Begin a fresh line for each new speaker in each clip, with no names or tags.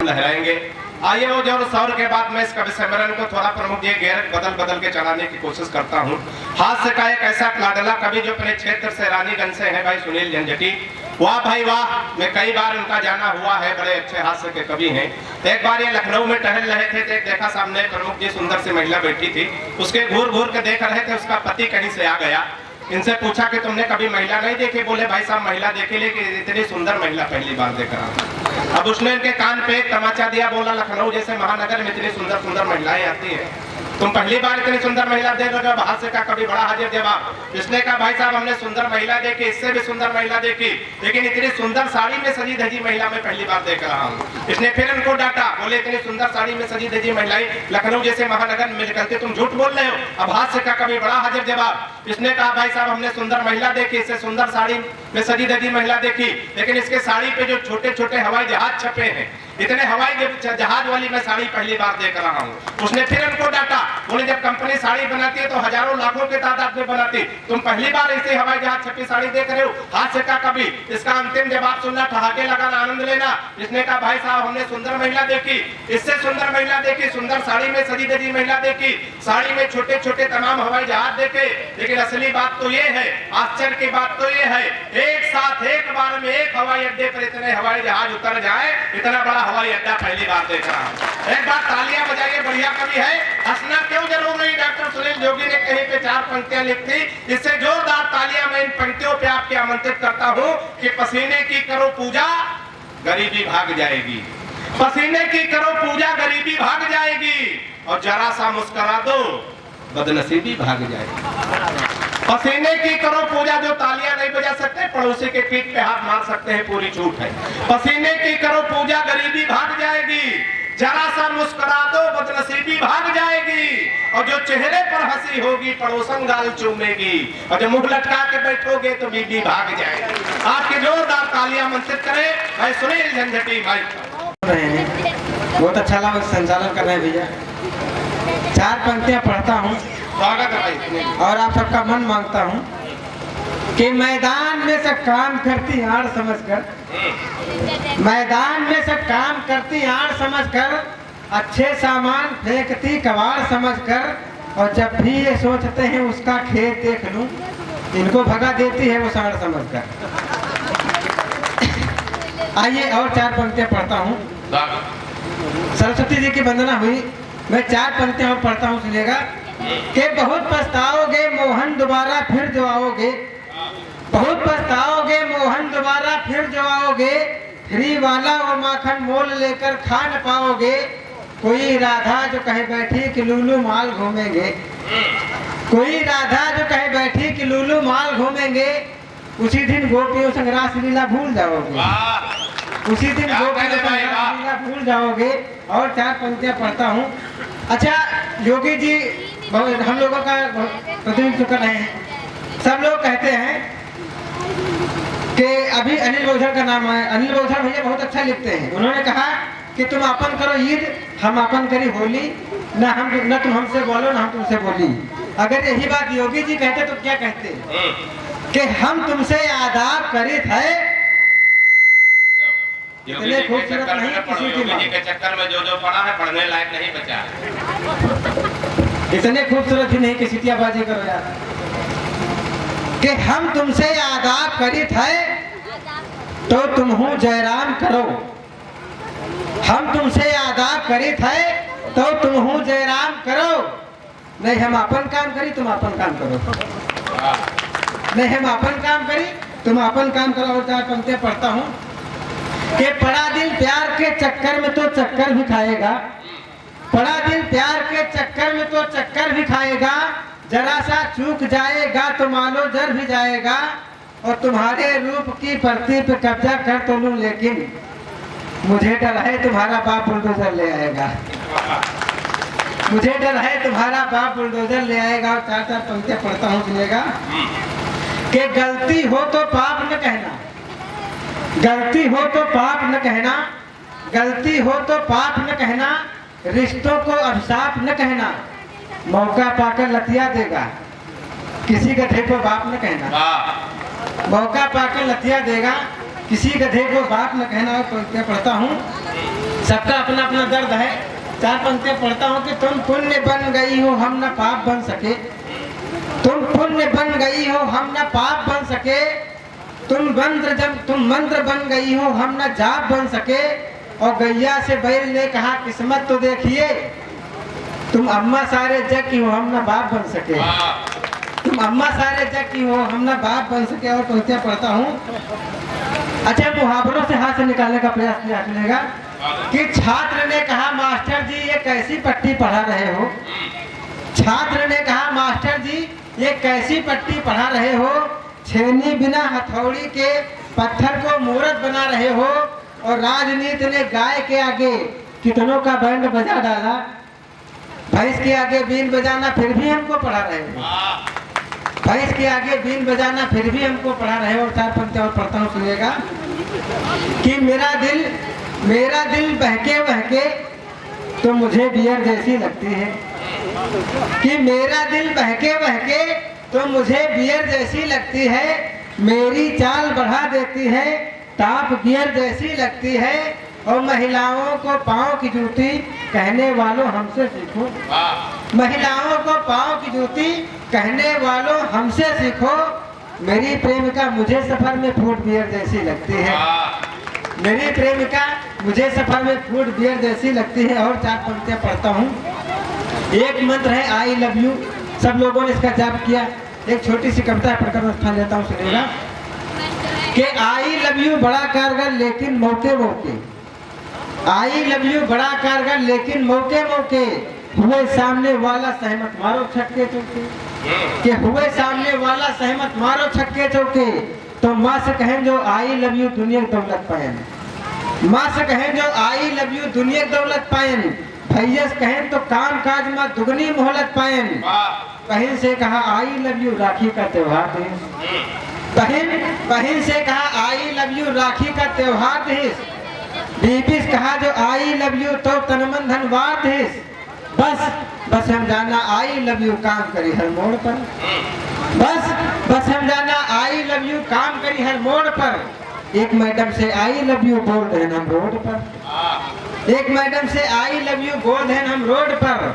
लहराएंगे। आइए वो जो सौर के बाद मैं इस कवि सम्मेलन को थोड़ा प्रमुख ये गैर बदल के चलाने की कोशिश करता हूँ। हास्य का एक ऐसा लाडला कवि जो अपने क्षेत्र से रानीगंज से है भाई सुनील झंझटी। वाह भाई वाह, मैं कई बार उनका जाना हुआ है, बड़े अच्छे हास्य के कवि हैं। एक बार ये लखनऊ में टहल रहे थे तो एक देखा सामने प्रमुख जी सुंदर सी महिला बैठी थी, उसके घूर घूर के देख रहे थे, उसका पति कहीं से आ गया। इनसे पूछा कि तुमने कभी महिला नहीं देखी? बोले भाई साहब महिला देखी, लेकिन इतनी सुंदर महिला पहली बार देख रहा हूं। अब उसने इनके कान पे एक तमाचा दिया, बोला लखनऊ जैसे महानगर में इतनी सुंदर सुंदर महिलाएं आती हैं, तुम पहली बार इतनी सुंदर महिला देख रहे हो? हास्य का कभी बड़ा हाजिर जवाब। इसने कहा भाई साहब हमने सुंदर महिला देखी, इससे भी सुंदर महिला देखी, लेकिन इतनी सुंदर साड़ी में सजी धजी महिला मैं पहली बार देख रहा हूँ। इसने फिर उनको डांटा, बोले इतनी सुंदर साड़ी में सजी धजी महिलाएं लखनऊ जैसे महानगर में निकलते, तुम झूठ बोल रहे हो। अब हास्य का कभी बड़ा हाजिर जवाब। इसने कहा भाई साहब हमने सुंदर महिला देखी, इससे सुंदर साड़ी में सजी धजी महिला देखी, लेकिन इसके साड़ी पे जो छोटे छोटे हवाई जहाज छपे हैं, इतने हवाई जहाज वाली मैं साड़ी पहली बार देख रहा हूँ। उसने फिर उनको डांटा, बोले जब कंपनी साड़ी बनाती है तो हजारों लाखों के तादाद में बनाती, तुम पहली बार ऐसे हवाई जहाज छपी साड़ी देख रहे हो। हास्य का कभी इसका अंतिम जवाब सुनना, ठहाके लगाना, आनंद लेना। इसने कहा भाई साहब हमने सुंदर महिला देखी, इससे सुंदर महिला देखी, सुंदर साड़ी में सजी धजी महिला देखी, साड़ी में छोटे छोटे तमाम हवाई जहाज देखे, लेकिन असली बात तो ये है, आश्चर्य की बात तो ये है, एक साथ एक बार में एक हवाई अड्डे पर इतने हवाई जहाज उतर जाए, इतना बड़ा हवाई अड्डा पहली बार देख रहा हूं। एक बार तालियां बजाइए, बढ़िया कवि है। हंसना क्यों जरूर नहीं, डॉक्टर सुनील जोगी ने कहीं पे 4 पंक्तियां लिखी, इससे जोरदार तालियां मैं इन पंक्तियों पे आपके आमंत्रित करता हूं कि पसीने की करो पूजा गरीबी भाग जाएगी, पसीने की करो पूजा गरीबी भाग जाएगी, और जरा सा मुस्कुरा दो बदनसीबी भाग जाएगी। पसीने की करो पूजा, जो तालियां नहीं बजा सकते पड़ोसी के पीठ पे हाथ मार सकते हैं, पूरी छूट है। पसीने की करो पूजा गरीबी भाग जाएगी, जरा सा मुस्कुरा दो बदनसीबी भाग जाएगी, और जो चेहरे पर हंसी होगी पड़ोसन गाल चूमेगी, और जो मुंह लटका के बैठोगे तो बीबी भाग जाएगी। आपकी जोरदार तालियां आमंत्रित करें भाई सुनील झंझटी भाई।
बहुत अच्छा लगा संचालन कर रहे हैं भैया। 4 पंक्तियां पढ़ता हूँ,
स्वागत है भाई।
और आप सबका मन मांगता हूँ कि मैदान में सब काम करती आड़ समझकर, मैदान में सब काम करती आड़ समझकर, अच्छे सामान फेंकती कबाड़ समझकर, और जब भी ये सोचते हैं उसका खेत देख लूं, इनको भगा देती है वो साड़ समझकर। आइए और 4 पंक्तियां पढ़ता हूँ। सरस्वती जी की वंदना हुई, मैं 4 पंक्तियां और पढ़ता हूँ, सुनिएगा कि बहुत पछताओगे मोहन दोबारा फिर जो आओगे, बहुत पछताओगे मोहन दोबारा फिर जो आओगे, फ्री वाला वो माखन मोल लेकर खा न पाओगे, कोई राधा जो कहे बैठी कि लूलू माल घूमेंगे, कोई राधा जो कहे बैठी कि लूलू माल घूमेंगे, उसी दिन गोपियों संग रास लीला भूल जाओगे, उसी दिन गोपियों संग रास लीला भूल जाओगे। और 4 पंक्तियां पढ़ता हूँ। अच्छा योगी जी हम लोगों का प्रतिनिधित्व कर रहे हैं, सब लोग कहते हैं कि अभी अनिल बौझर का नाम है, अनिल बौझर भैया बहुत अच्छा लिखते हैं। उन्होंने कहा कि तुम अपन करो ईद, हम अपन करी होली, न तुम हमसे बोलो न हम तुमसे बोली। अगर यही बात योगी जी कहते तो क्या कहते कि हम तुमसे आदाब करी थे।
योगी जी के चक्कर में जो पढ़ा है पढ़ने लायक नहीं बचा है।
इतने खूबसूरत ही नहीं कि सिटियाबाजी करो यार, कि हम तुमसे आदाब करी थे तो तुम हूँ जयराम करो, हम तुमसे आदाब करी थे तो तुम हूँ जयराम करो, नहीं हम अपन काम करी तुम अपन काम करो, नहीं हम अपन काम करी तुम अपन काम करो। और 4 पंक्तियां पढ़ता हूँ कि पड़ा दिल प्यार के चक्कर में तो चक्कर भी खाएगा, पड़ा दिल प्यार के चक्कर में तो चक्कर भी खाएगा, जरा सा चूक जाएगा तो मानो जर भी जाएगा, और तुम्हारे रूप की परती पे कब्जा कर तो लूं, लेकिन मुझे डर है तुम्हारा बाप बुलडोजर ले आएगा, मुझे डर है तुम्हारा बाप बुलडोजर ले आएगा। और 4 पंक्तियां पढ़ता हूँ, सुनिएगा कि गलती हो तो पाप न कहना, गलती हो तो पाप न कहना, गलती हो तो पाप न कहना, रिश्तों को अभिशाप न कहना, मौका पाकर लतिया देगा किसी गधे को बाप न कहना, मौका पाकर लतिया देगा किसी गधे को बाप न कहना। और पंक्तियां पढ़ता हूँ, सबका अपना अपना दर्द है। 4 पंक्तियां पढ़ता हूँ कि तुम पुण्य बन गई हो हम न पाप बन सके, तुम पुण्य बन गई हो हम न पाप बन सके, तुम मंत्र बन गई हो हम न जाप बन सके। और गैया से बैल ने कहा किस्मत तो देखिए, तुम अम्मा सारे जग की हो हम न बाप बन सके, तुम अम्मा सारे जग की हो हम न बाप बन सके। और पंक्तियां पढ़ता हूँ। अच्छा, मुहावरों से हाथ से निकालने का प्रयास किया चलेगा कि छात्र ने कहा मास्टर जी ये कैसी पट्टी पढ़ा रहे हो, छात्र ने कहा मास्टर जी ये कैसी पट्टी पढ़ा रहे हो, छेनी बिना हथौड़ी के पत्थर को मूर्त बना रहे हो। और राजनीति ने गाय के आगे कितनों का बैंड बजा डाला, भैंस के आगे बीन बजाना फिर भी हमको पढ़ा रहे हो, भैंस के आगे बीन बजाना फिर भी हमको पढ़ा रहे हो। और 4 पंक्तियां और पढ़ता हूँ, सुनिएगा कि मेरा दिल बहके बहके तो मुझे बियर जैसी लगती है, कि मेरा दिल बहके बहके तो मुझे बियर जैसी लगती है, मेरी चाल बढ़ा देती है टॉप गियर जैसी लगती है। और महिलाओं को पाँव की जूती कहने वालों हमसे सीखो, महिलाओं को पाँव की जूती कहने वालों हमसे सीखो, मेरी प्रेमिका मुझे सफर में फूड बियर जैसी लगती है, मेरी प्रेमिका मुझे सफर में फूड बियर जैसी लगती है। और 4 पंक्तियां पढ़ता हूँ। एक मंत्र है आई लव यू, सब लोगों ने इसका जाप किया। एक छोटी सी कविता पढ़कर स्थान लेता हूँ, सुनिएगा कि आई लव यू बड़ा कारगर लेकिन मौके मौके, आई लव यू बड़ा कारगर लेकिन मौके मौके, हुए सामने वाला सहमत मारो छक्के चौके, कि हुए सामने वाला सहमत मारो छक्के चौके। तो माँ से कहें जो आई लव यू दुनिया दौलत पायन, माँ से कहें जो आई लव यू दुनिया दौलत पायन, भैया से कहें तो काम काज में दुगनी मोहलत पायन। बहन से कहा आई लव यू राखी का त्योहार देश, बहन से कहा आई लव यू राखी का त्योहार देश, बीबी से कहा जो आई लव यू तो तनमन धनवार देश। बस हम जाना आई लव यू काम करी हर मोड़ पर, बस हम जाना आई लव यू काम करी हर मोड़ पर। एक मैडम से आई लव यू बोल रहे हम रोड पर, एक मैडम से आई लव यू बोल रहे हम रोड पर।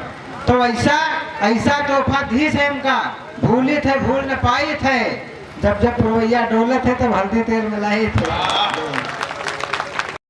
तो ऐसा तोहफा दी है हमका भूली थे भूल न पाई थे, जब रवैया डोलत है तब हल्दी तेल मिलाई थे।